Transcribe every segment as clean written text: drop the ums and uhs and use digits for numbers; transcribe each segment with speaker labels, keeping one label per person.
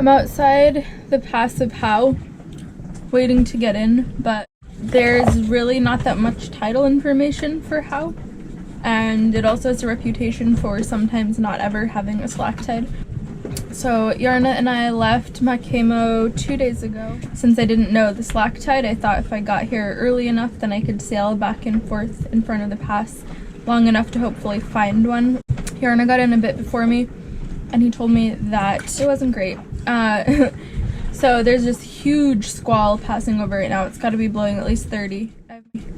Speaker 1: I'm outside the pass of Howe, waiting to get in, but there's really not that much title information for Howe, and it also has a reputation for sometimes not ever having a slack tide. So Yarna and I left Makemo 2 days ago. Since I didn't know the slack tide, I thought if I got here early enough, then I could sail back and forth in front of the pass long enough to hopefully find one. Yarna got in a bit before me, and he told me that it wasn't great. So there's this huge squall passing over right now. It's got to be blowing at least 30.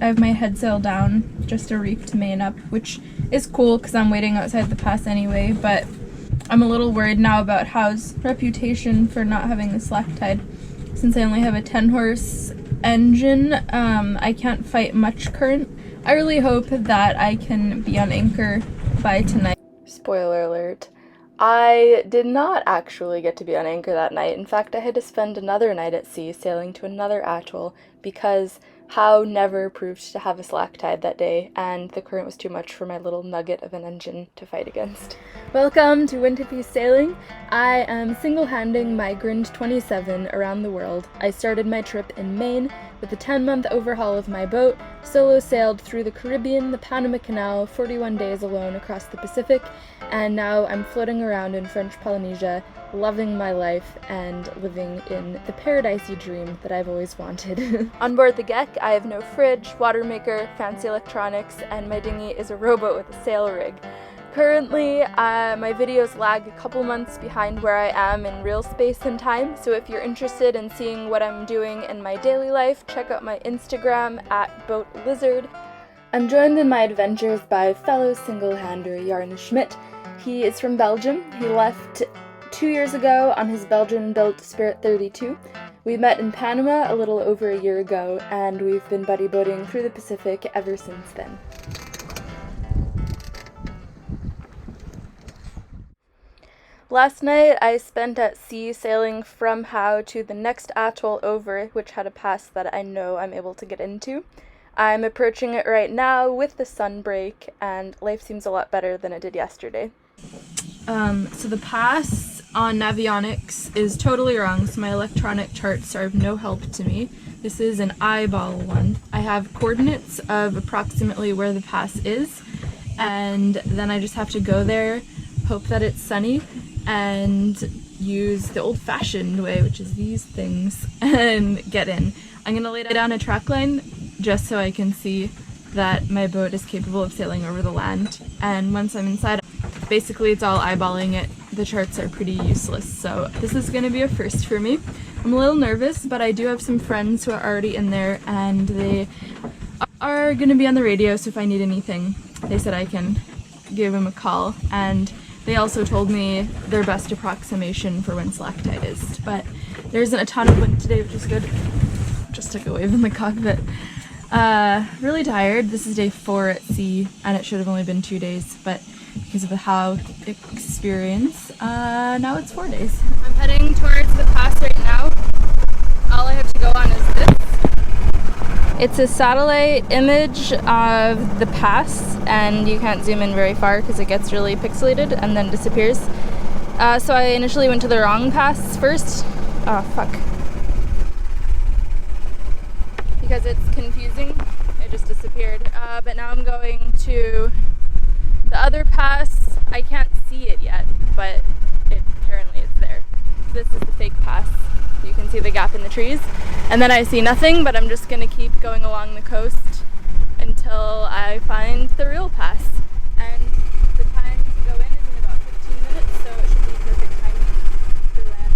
Speaker 1: I have my head sail down, just a reef to main up, which is cool because I'm waiting outside the pass anyway, but I'm a little worried now about Howe's reputation for not having the slack tide. Since I only have a 10-horse engine, I can't fight much current. I really hope that I can be on anchor by tonight. Spoiler alert. I did not actually get to be on anchor that night. In fact, I had to spend another night at sea sailing to another atoll because Howe never proved to have a slack tide that day, and the current was too much for my little nugget of an engine to fight against. Welcome to Hippie Sailing. I am single-handing my Grind 27 around the world. I started my trip in Maine with a 10-month overhaul of my boat, solo sailed through the Caribbean, the Panama Canal, 41 days alone across the Pacific, and now I'm floating around in French Polynesia, loving my life and living in the paradisey dream that I've always wanted. On board the Geck, I have no fridge, water maker, fancy electronics, and my dinghy is a rowboat with a sail rig. Currently, my videos lag a couple months behind where I am in real space and time, so if you're interested in seeing what I'm doing in my daily life, check out my Instagram at BOATLIZARD. I'm joined in my adventures by fellow single-hander Yarna Schmidt. He is from Belgium. He left 2 years ago on his Belgian-built Spirit 32. We met in Panama a little over a year ago, and we've been buddy boating through the Pacific ever since then. Last night I spent at sea sailing from Howe to the next atoll over, which had a pass that I know I'm able to get into. I'm approaching it right now with the sun break, and life seems a lot better than it did yesterday. So the pass on Navionics is totally wrong, so my electronic charts are of no help to me. This is an eyeball one. I have coordinates of approximately where the pass is, and then I just have to go there, hope that it's sunny, and use the old-fashioned way, which is these things, and get in. I'm going to lay down a track line just so I can see that my boat is capable of sailing over the land, and once I'm inside, basically it's all eyeballing it. The charts are pretty useless, so this is going to be a first for me. I'm a little nervous, but I do have some friends who are already in there, and they are going to be on the radio, so if I need anything, they said I can give them a call, and they also told me their best approximation for when slack tide is, but there isn't a ton of wind today, which is good. Just took a wave in the cockpit. Really tired. This is day 4 at sea, and it should have only been 2 days, but because of the Howe experience, now it's 4 days. I'm heading towards the pass right now. All I have to go on is this. It's a satellite image of the pass, and you can't zoom in very far because it gets really pixelated and then disappears. So I initially went to the wrong pass first. Oh, fuck. Because it's confusing, it just disappeared. But now I'm going to the other pass. I can't see it yet, but apparently it's there. This is the fake pass. You can see the gap in the trees. And then I see nothing, but I'm just going to keep going along the coast until I find the real pass. And the time to go in is in about 15 minutes, so it should be perfect timing for when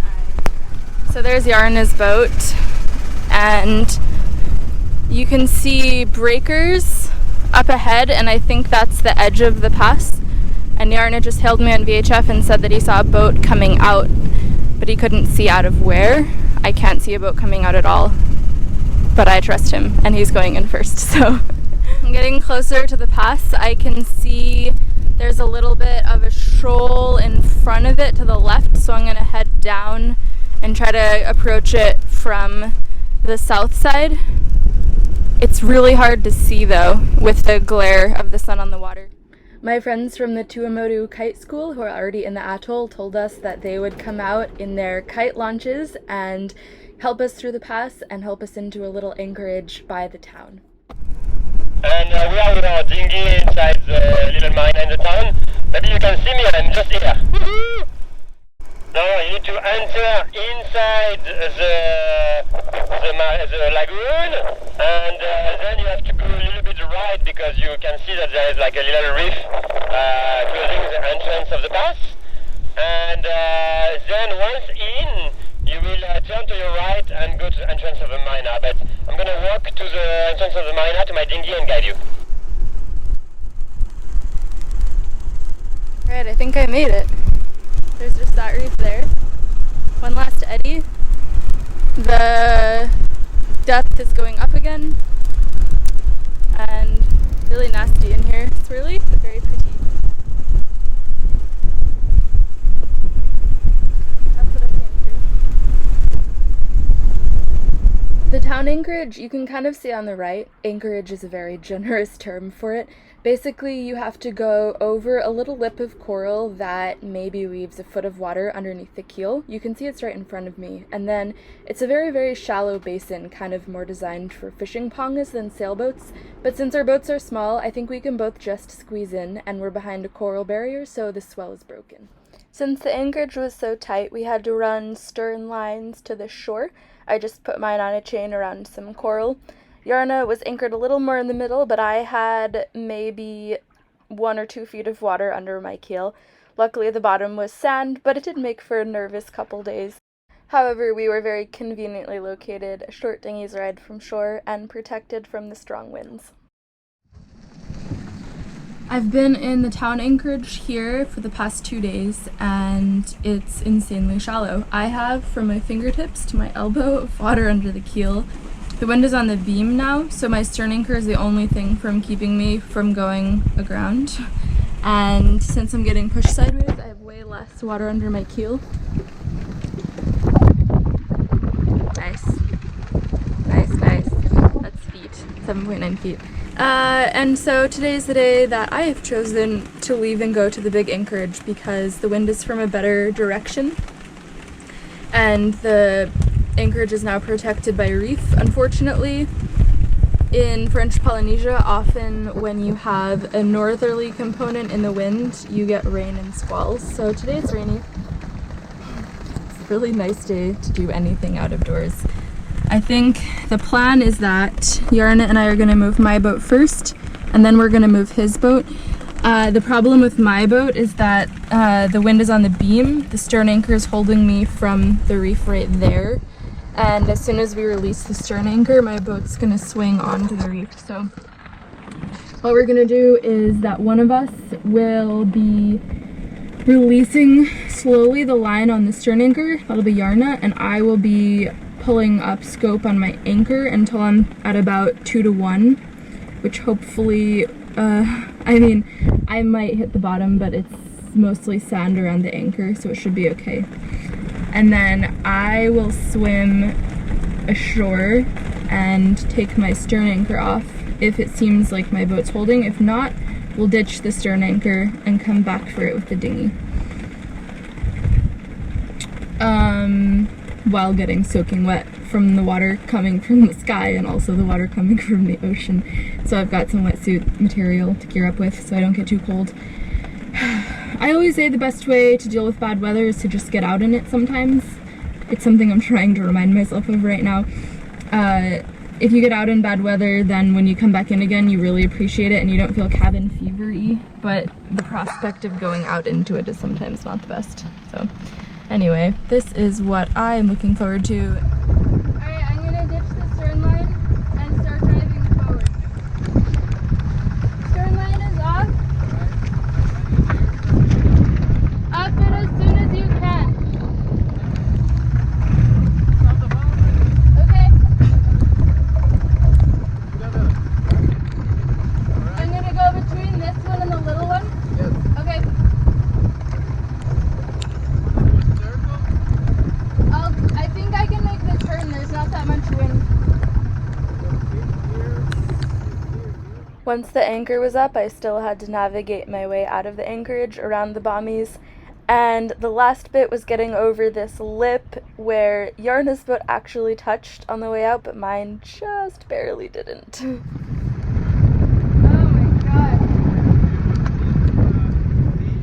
Speaker 1: I... So there's Yarna's boat, and you can see breakers up ahead, and I think that's the edge of the pass. And Yarna just hailed me on VHF and said that he saw a boat coming out, but he couldn't see out of where. I can't see a boat coming out at all, but I trust him, and he's going in first, so. I'm getting closer to the pass. I can see there's a little bit of a shoal in front of it to the left, so I'm going to head down and try to approach it from the south side. It's really hard to see though with the glare of the sun on the water. My friends from the Tuamotus kite school who are already in the atoll told us that they would come out in their kite launches and help us through the pass and help us into a little anchorage by the town.
Speaker 2: And we are with our dinghy inside the little marina in the town. Maybe you can see me, I'm just here. Now you need to enter inside the lagoon, and then you have to go a little bit right because you can see that there is like a little reef closing the entrance of the pass. And then once in, you will turn to your right and go to the entrance of the marina. But I'm going to walk to the entrance of the marina to my dinghy and guide you.
Speaker 1: Alright, I think I made it. There's just that reef there. One last eddy. The depth is going up again. And really nasty in here. It's really very pretty. That's what I came through. The town anchorage, you can kind of see on the right. Anchorage is a very generous term for it. Basically, you have to go over a little lip of coral that maybe leaves a foot of water underneath the keel. You can see it's right in front of me. And then it's a very, very shallow basin, kind of more designed for fishing pongas than sailboats. But since our boats are small, I think we can both just squeeze in, and we're behind a coral barrier, so the swell is broken. Since the anchorage was so tight, we had to run stern lines to the shore. I just put mine on a chain around some coral. Yarna was anchored a little more in the middle, but I had maybe 1 or 2 feet of water under my keel. Luckily the bottom was sand, but it did make for a nervous couple days. However, we were very conveniently located, a short dinghy's ride from shore, and protected from the strong winds. I've been in the town anchorage here for the past 2 days, and it's insanely shallow. I have, from my fingertips to my elbow, of water under the keel. The wind is on the beam now, so my stern anchor is the only thing from keeping me from going aground. And since I'm getting pushed sideways, I have way less water under my keel. Nice. Nice, nice. That's feet. 7.9 feet. And so today's the day that I have chosen to leave and go to the big anchorage because the wind is from a better direction. And the anchorage is now protected by reef. Unfortunately, in French Polynesia, often when you have a northerly component in the wind, you get rain and squalls. So today it's rainy. It's a really nice day to do anything out of doors. I think the plan is that Yarna and I are going to move my boat first, and then we're going to move his boat. The problem with my boat is that the wind is on the beam. The stern anchor is holding me from the reef right there. And as soon as we release the stern anchor, my boat's gonna swing onto the reef. So what we're gonna do is that one of us will be releasing slowly the line on the stern anchor. That'll be Yarna, and I will be pulling up scope on my anchor until I'm at about 2 to 1, which hopefully, I might hit the bottom, but it's mostly sand around the anchor, so it should be okay. And then I will swim ashore and take my stern anchor off if it seems like my boat's holding. If not, we'll ditch the stern anchor and come back for it with the dinghy. While getting soaking wet from the water coming from the sky and also the water coming from the ocean. So I've got some wetsuit material to gear up with so I don't get too cold. I always say the best way to deal with bad weather is to just get out in it sometimes. It's something I'm trying to remind myself of right now. If you get out in bad weather, then when you come back in again, you really appreciate it and you don't feel cabin fever-y, but the prospect of going out into it is sometimes not the best. So anyway, this is what I'm looking forward to. Alright, I'm gonna ditch the stern line and start driving forward. Stern line is off. Up it as soon as you can. Okay. I'm gonna go between this one and the little one. Yes. Okay. I think I can make the Once the anchor was up, I still had to navigate my way out of the anchorage around the bommies, and the last bit was getting over this lip where Yarna's boat actually touched on the way out, but mine just barely didn't. Oh my god.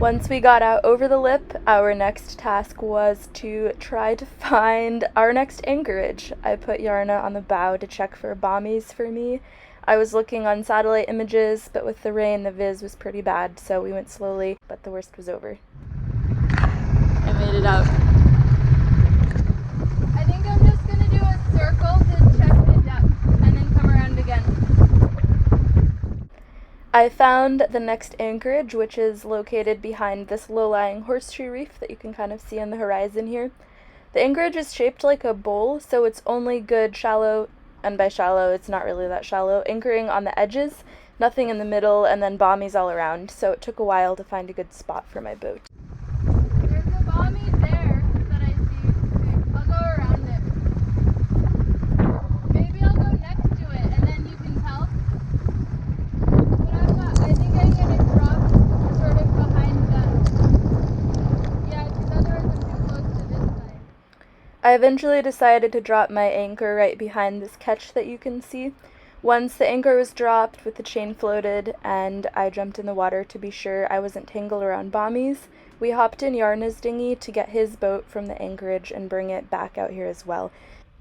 Speaker 1: Once we got out over the lip, our next task was to try to find our next anchorage. I put Yarna on the bow to check for bommies for me. I was looking on satellite images, but with the rain, the viz was pretty bad, so we went slowly, but the worst was over. I made it out. I think I'm just gonna do a circle to check the depth, and then come around again. I found the next anchorage, which is located behind this low-lying horseshoe reef that you can kind of see on the horizon here. The anchorage is shaped like a bowl, so it's only good shallow, and by shallow, it's not really that shallow, anchoring on the edges, nothing in the middle, and then bommies all around, so it took a while to find a good spot for my boat. There's a bommie there that I see. Okay, I'll go around it. Maybe I'll go next to it, and then you can tell. But I'm not, I think I'm gonna drop sort of behind them. Yeah, because otherwise I'm too close to this side. I eventually decided to drop my anchor right behind this catch that you can see. Once the anchor was dropped with the chain floated and I jumped in the water to be sure I wasn't tangled around bommies, we hopped in Yarna's dinghy to get his boat from the anchorage and bring it back out here as well.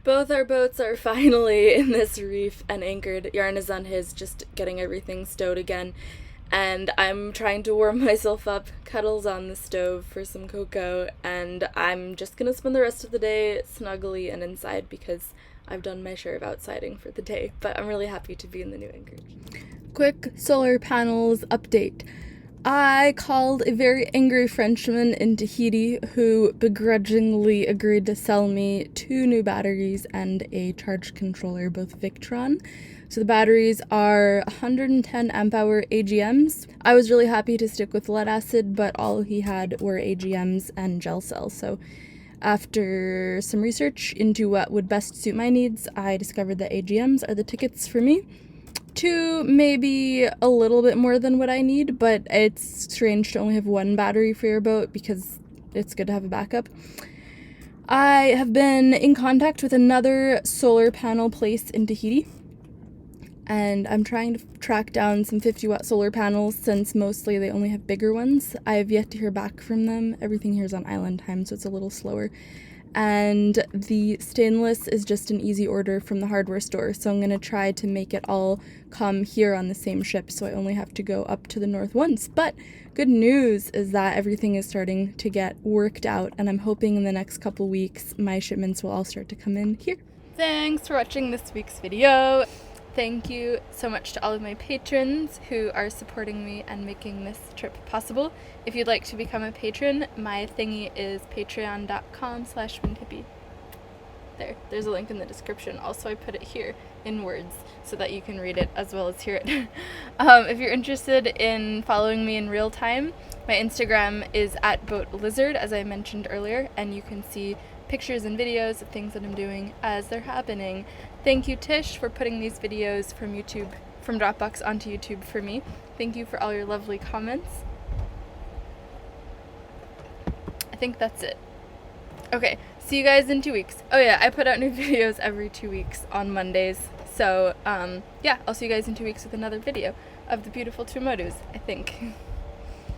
Speaker 1: Both our boats are finally in this reef and anchored. Yarna's on his, just getting everything stowed again. And I'm trying to warm myself up, Cuddle's on the stove for some cocoa, and I'm just gonna spend the rest of the day snugly and inside because I've done my share of outsiding for the day, but I'm really happy to be in the new anchorage. Quick solar panels update. I called a very angry Frenchman in Tahiti who begrudgingly agreed to sell me 2 new batteries and a charge controller, both Victron. So the batteries are 110 amp hour AGMs. I was really happy to stick with lead acid, but all he had were AGMs and gel cells. So after some research into what would best suit my needs, I discovered that AGMs are the tickets for me. 2, maybe a little bit more than what I need, but it's strange to only have 1 battery for your boat because it's good to have a backup. I have been in contact with another solar panel place in Tahiti, and I'm trying to track down some 50-watt solar panels since mostly they only have bigger ones. I have yet to hear back from them. Everything here is on island time, so it's a little slower. And the stainless is just an easy order from the hardware store, so I'm going to try to make it all come here on the same ship, so I only have to go up to the north once. But good news is that everything is starting to get worked out, and I'm hoping in the next couple weeks my shipments will all start to come in here. Thanks for watching this week's video. Thank you so much to all of my patrons who are supporting me and making this trip possible. If you'd like to become a patron, my thingy is patreon.com/windhippie. There's a link in the description. Also, I put it here in words so that you can read it as well as hear it. If you're interested in following me in real time, my Instagram is @BOATLIZARD, as I mentioned earlier, and you can see pictures and videos of things that I'm doing as they're happening. Thank you, Tish, for putting these videos from Dropbox onto YouTube for me. Thank you for all your lovely comments. I think that's it. Okay, see you guys in 2 weeks. Oh yeah, I put out new videos every 2 weeks on Mondays. So, yeah, I'll see you guys in 2 weeks with another video of the beautiful Tuamotus, I think.